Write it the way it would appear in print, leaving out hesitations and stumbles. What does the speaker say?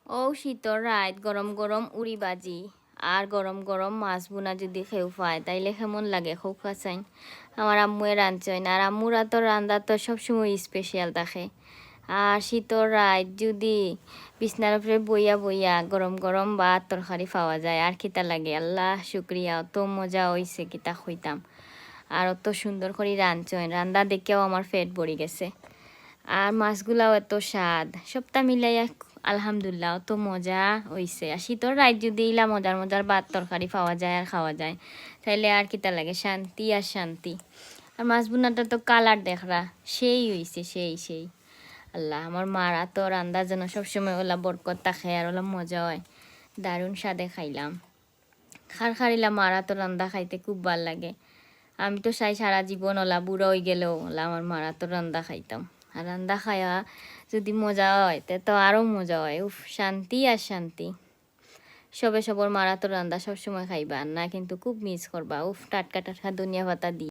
ও শীতর রাত গরম গরম উড়ি বাজি আর গরম গরম মাছ বোনা যদি খেউ পায় তাইলে কেমন লাগে খুব খাসাইন আমার আম্মুয়ে রাঁধছেন আর আম্মুরা তো রান্না তো সবসময় স্পেশাল থাকে আর শীতর রাত যদি বিছনার উপরে বইয়া বইয়া গরম গরম ভাত তরকারি পাওয়া যায় আর কিতা লাগে আল্লাহ শুক্রিয়া অত মজা হইছে কিতা হইতাম আর অত সুন্দর করে রাঁধছেন রান্না দেখেও আমার পেট ভরে গেছে আর মাছগুলাও এত স্বাদ সবটা মিলাইয়া আলহামদুলিল্লাহ অত মজা হইছে আর শীতর রাত যদি ইলা মজার মজার ভাত তরকারি পাওয়া যায় আর খাওয়া যায় তাইলে আর কিতা লাগে শান্তি আর শান্তি আর মাছ বোনাটা তো কালার দেখরা সেই হইছে সেই আল্লাহ আমার মারা তো রান্না যেন সবসময় ওলা বরকত থাকে আর ওলা মজা হয় দারুণ স্বাদে খাইলাম খারিলা মারা তো রান্না খাইতে খুব ভাল লাগে আমি তো চাই সারা জীবন ওলা বুড়ো হয়ে গেলেও ওলা আমার মারা তো রান্না খাইতাম আর রান্না খায়া যদি মজা হয় তে তো আরও মজা হয় উফ শান্তি আর শান্তি সবে সবর মারা তো রান্না সবসময় খাইবা না কিন্তু খুব মিস করবা উফ টাটকা টাটকা ধনিয়া পাতা দি